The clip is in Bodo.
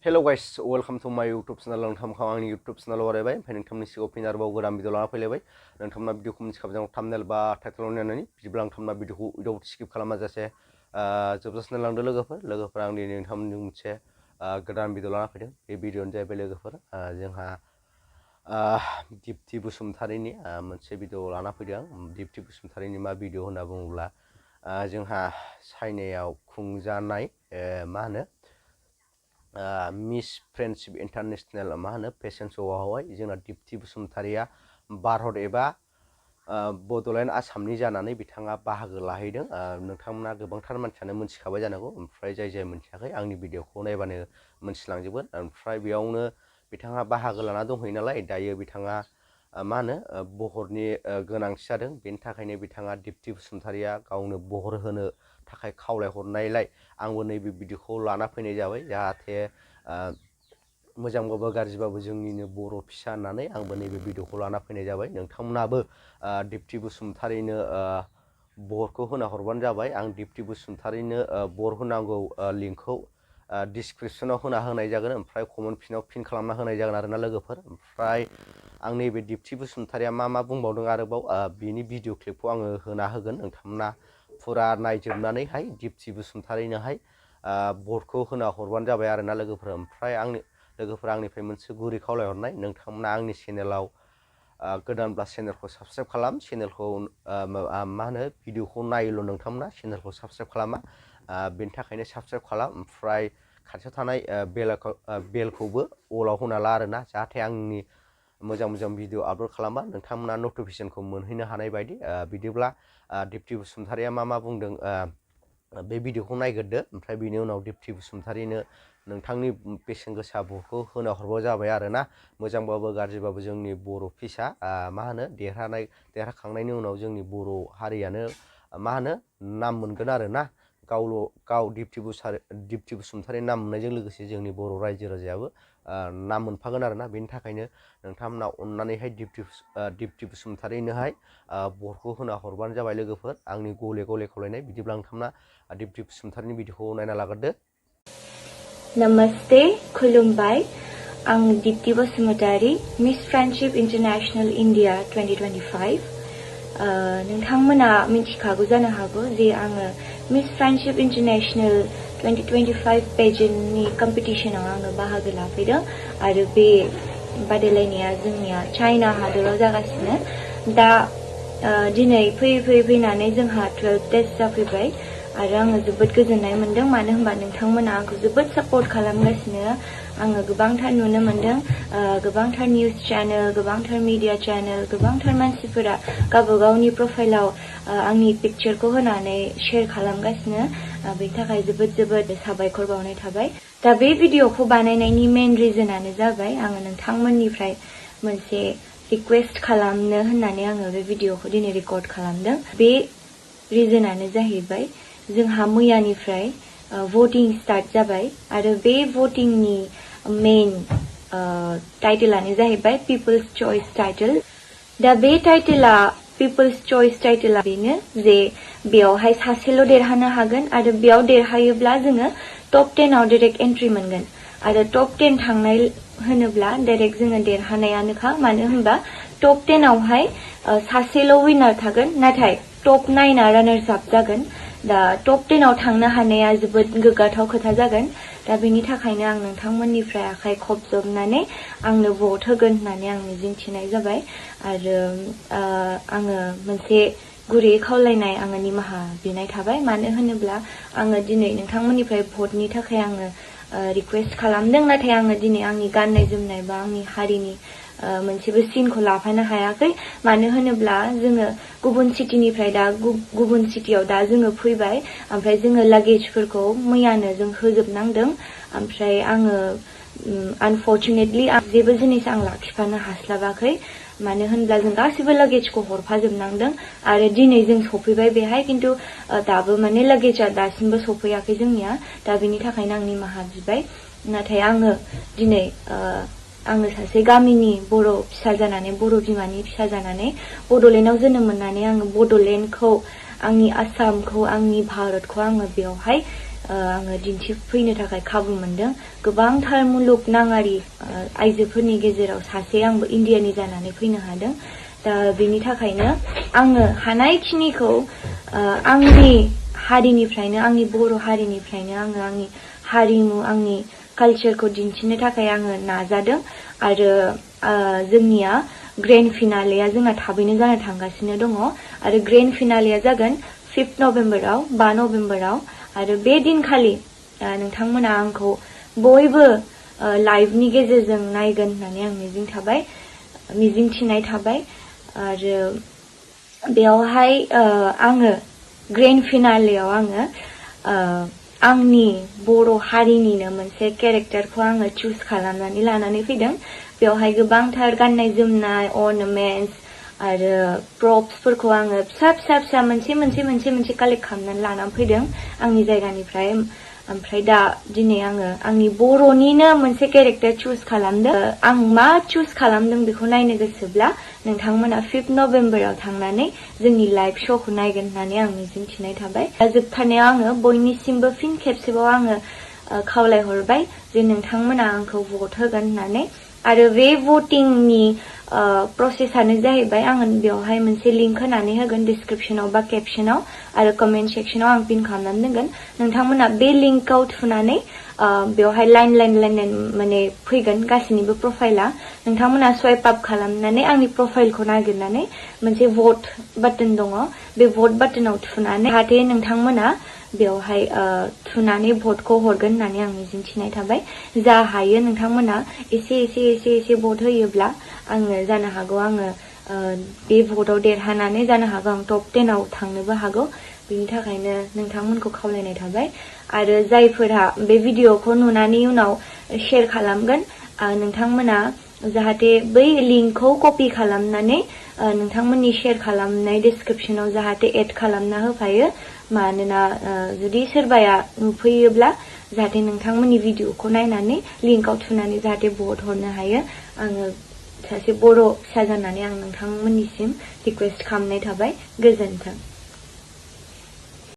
Hello guys, welcome to my YouTube channel. नोंथांखौ आंनि YouTube channel वरायबाय ओमफ्राय नोंथांनि सिगाङाव फिन आरोबाव गोदान भिडिअ लाना फैलायबाय नोंथांमोना भिडिअखौ मिथिखाबाय थाम्बनेल बा टाइटेलाव नायनानै बिदिब्ला नोंथांमोना भिडिअखौ उइदाउट स्किप खालामाजासे जोबजासिम नायलांदो लोगोफोर आं दिनै नोंथांमोनजों मोनसे गोदान भिडिअ लाना फैदों बे भिडिअआनो जाहैबाय लोगोफोर जोंहा दिप्ति बसुमतारीनि मोनसे भिडिअ लाना फैदों आं दिप्ति बसुमतारीनि मा भिडिअ होनना बुङोब्ला जोंहा चाइनायाव खुंजानाय मा होनो मिस फ्रेंडशिप इंटरनेशनल मा होनो फेशन श'आवहाय जोंना दिप्ति बसुमतारीया भारत एबा बड'लेण्ड आसामनि जानानै बिथाङा बाहागो लाहैदों नोंथांमोना गोबांथार मानसियानो मोनथिखाबाय जानांगौ ओमफ्राय जाय मोनथियाखै आंनि भिडिअखौ नायबानो मोनथिलांजोबगोन ओमफ्राय बेयावनो बिथाङा बाहागो लाना दंहैयो नालाय दायो बिथाङा मा होनो बहरनि गोनांथि जादों बेनि थाखायनो बिथाङा दिप्ति बसुमतारीया गावनो बहर होनो थाखाय खावलायहरनायलाय आंबो नैबे भिडिअखौ लाना फैनाय जाबाय जाहाथे मोजांबाबो गाज्रिबाबो जोंनिनो बर' फिसा होननानै आंबो नैबे भिडिअखौ लाना फैनाय जाबाय नोंथांमोनाबो दिप्ति बसुमतारीनो बहरखौ होना हरबानो जाबाय आं दिप्ति बसुमतारीनो बहर होनांगौ लिंकखौ डिसक्रिपसनाव होनाय जागोन ओमफ्राय कमेन्ट पिन खालामना होनाय जागोन आरोना लोगोफोर ओमफ्राय आं नैबे दिप्ति बसुमतारीया मा बुंबावदों आरोबाव बिनि भिडिअ क्लिपखौ आङो होना होगोन नोंथांमोना फुरा नायजोबनानैहाय दिप्ति बसुमतारीनोहाय बहरखौ होना हरबानो जाबाय आरोना लोगोफोर ओमफ्राय आंनिफ्राय मोनसे गुरै खावलायहरनाय नोंथांमोना आंनि चेनेलाव गोदानब्ला चेनेलखौ साबसक्राइब खालाम चेनेलखौ मा होनो भिडिअखौ नायोल' नोंथांमोना चेनेलखौ साबसक्राइब खालामा बेनि थाखायनो साबसक्राइब खालाम ओमफ्राय खाथियाव थानाय बेलखौबो अलाव होना ला आरोना जाहाथे आंनि मोजां भिडिअ आपल'ड खालामबा नोंथांमोना नटिफिकेसनखौ मोनहैनो हानाय बायदि बिदिब्ला दिप्ति बसुमतारीया मा बुंदों बे भिडिअखौ नायग्रोदो ओमफ्राय बेनि उनाव दिप्ति बसुमतारीनो नोंथांनि बेसेन गोसा बहरखौ होना हरबानो जाबाय आरोना मोजांबाबो गाज्रिबाबो जोंनि बर' फिसा मा होनो देरहाखांनायनि उनाव जोंनि बर' हारियानो मा होनो नाम मोनगोन आरोना गाव दिप्ति बसुमतारी नाम मोननायजों लोगोसे जोंनि बर' रायजो राजायाबो नाम मोनफागोन आरोना बेनि थाखायनो नोंथांमोना अननानैहाय दिप्ति बसुमतारीनोहाय बहरखौ होना हरबानो जाबाय लोगोफोर आंनि गले खावलायनाय बिदिब्ला नोंथांमोना दिप्ति बसुमतारीनि भिडिअखौ नायना लाग्रोदो नमस्ते खुलुमबाय आं Dipti Basumatary miss friendship international India 2025 नोंथांमोना मिथिखागौ जानो हागौ जे आङो मिस फ्रेंडशिप इंटरनेशनल 2025 पेजेन्टनि कम्पिटिशनाव आङो बाहागो लाफैदों आरो बे बादायलायनाया जोंनिया चाइना हादराव जागासिनो दा दिनै फैनानै जोंहा 12 डेज जाफैबाय आरो आङो जोबोद गोजोननाय मोनदों मानो होनबा नोंथांमोना आंखौ जोबोद सापर्ट खालामगासिनो आङो गोबांथार नुनो मोनदों गोबांथार निउज चेनेल गोबांथार मिडिया चेनेल गोबांथार मानसिफोरा गावबागावनि प्रफाइलाव आंनि पिक्चारखौ होनानै शेयार खालामगासिनो बेनि थाखाय जोबोद साबायखर बावनाय थाबाय दा बे भिडिअखौ बानायनायनि मेन रिजनानो जाबाय आङो नोंथांमोननिफ्राय मोनसे रिक्वेस्ट खालामनो होननानै आङो बे भिडिअखौ दिनै रेकर्ड खालामदों बे रिजनानो जाहैबाय जोंहा मैयानिफ्राय भटिं स्टार्ट जाबाय आरो बे भटिंनि मेन टाइटेलानो जाहैबाय पिपल्स चॉइस टाइटेल दा बे टाइटेला पिपल्स चॉइस टाइटेला बेनो जे बेयावहाय सासेल' देरहानो हागोन आरो बेयाव देरहायोब्ला जोङो टप 10 आव डाइरेक्ट एन्ट्रि मोनगोन आरो टप 10 थांनाय होनोब्ला डाइरेक्ट जोङो देरहानायानोखा मानो होनबा टप 10 आवहाय सासेल' विनार थागोन नाथाय टप 9 आ रानार्स आप जागोन दा टप 10 आव थांनो हानाया जोबोद गोग्गाथाव खोथा जागोन दा बेनि थाखायनो आं नोंथांमोननिफ्राय आखाइ खबजबनानै आंनो भट होगोन होननानै आं मिजिंथिनाय जाबाय आरो आङो मोनसे गुरै खावलायनाय आङो निमाहा बिनाय थाबाय मानो होनोब्ला आङो दिनै नोंथांमोननिफ्राय भटनि थाखाय आङो रिक्वेस्ट खालामदों नाथाय आङो दिनै आंनि गाननाय जोमनाय बा आंनि हारिनि मोनसेबो सिनखौ लाफानो हायाखै मानो होनोब्ला जोङो गुबुन सिटिनिफ्राय दा गुबुन सिटियाव दा जोङो फैबाय ओमफ्राय जोङो लागेजफोरखौ मैयानो जों होजोबनांदों ओमफ्राय आङो आनफर्चुनेटलि जेबो जिनिस आं लाखिफानो हास्लाबाखै मानो होनब्ला जों गासिबो लागेजखौ हरफाजोबनांदों आरो दिनै जों सफैबाय बेहाय किन्तु दाबो माने लागेजआ दासिमबो सफैयाखै जोंनिया दा बेनि थाखायनो आं निमाहा बिबाय नाथाय आङो दिनै आङो सासे गामिनि बर' फिसा जानानै बर' बिमानि फिसा जानानै बड'लेण्डआव जोनोम मोननानै आङो बड'लेण्डखौ आंनि आसामखौ आंनि भारतखौ आङो बेयावहाय आङो दिन्थिफैनो थाखाय खाबु मोनदों गोबांथार मुलुगनाङारि आइजोफोरनि गेजेराव सासे आंबो इण्डियानि जानानै फैनो हादों दा बेनि थाखायनो आङो हानायखिनिखौ आंनि हारिनिफ्रायनो आंनि बर' हारिनिफ्रायनो आङो आंनि हारिमु आंनि कालचारखौ दिन्थिनो थाखाय आङो नाजादों आरो जोंनिया ग्रेन्ड फिनालेया जोंना थाबैनो जानो थांगासिनो दङ आरो ग्रेन्ड फिनालेया जागोन 5 नभेम्बराव 5 नभेम्बराव आरो बे दिनखालि नोंथांमोना आंखौ बयबो लाइभनि गेजेरजों नायगोन होननानै आं मिजिंथिनाय थाबाय आरो बेयावहाय आङो ग्रेन्ड फिनालेयाव आङो आंनि बर' हारिनिनो मोनसे केरेक्टारखौ आङो चुज खालामनानै लानानै फैदों बेयावहाय गोबांथार गाननाय जोमनाय अर्नामेन्ट्स आरो प्रप्सफोरखौ आङो फिसा मोनसे कालेक्ट खालामनानै लानानै फैदों आंनि जायगानिफ्राय ओमफ्राय दा दिनै आङो आंनि बर'निनो मोनसे केरेक्टार चुज खालामदों आं मा चुज खालामदों बेखौ नायनो गोसोब्ला नोंथांमोना 5 नभेम्बराव थांनानै जोंनि लाइभ श'खौ नायगोन होननानै आं मिजिंथिनाय थाबाय जोबथारनायाव आङो बयनिसिमबो फिन खेबसेबाव आङो खावलायहरबाय जे नोंथांमोना आंखौ भट होगोन होननानै आरो बे भटिंनि प्रसेसआनो जाहैबाय आङो बेवहाय मोनसे लिंक होनानै होगोन डिसक्रिप्शनाव बा केपशनाव आरो कमेन्ट सेक्शनाव आं पिन खालामनानै दोनगोन नोंथांमोना बे लिंकआव थुनानै बेवहाय लाइन माने फैगोन गासैनिबो प्रफाइला नोंथांमोना स्वाइप आप खालामनानै आंनि प्रफाइलखौ नागिरनानै मोनसे भट बाटन दङ बे भट बाटनाव थुनानै जाहाथे नोंथांमोना बेवहाय थुनानै भटखौ हरगोन होननानै आं मिजिंथिनाय थाबाय जा हायो नोंथांमोना एसे भट होयोब्ला आङो जानो हागौ आङो बे भटआव देरहानानै जानो हागौ आं टप 10 आव थांनोबो हागौ बेनि थाखायनो नोंथांमोनखौ खावलायनाय थाबाय आरो जायफोरा बे भिडिअखौ नुनानै उनाव शेयार खालामगोन नोंथांमोना जाहाथे बै लिंकखौ कपि खालामनानै नोंथांमोननि शेयार खालामनाय डिसक्रिप्शनाव जाहाथे एड खालामना होफायो मानोना जुदि सोरबाया नुफैयोब्ला जाहाथे नोंथांमोननि भिडिअखौ नायनानै लिंकआव थुनानै जाहाथे भट हरनो हायो आङो सासे बर' फिसा जानानै आं नोंथांमोननिसिम रिक्वेस्ट खालामनाय थाबाय गोजोन्थों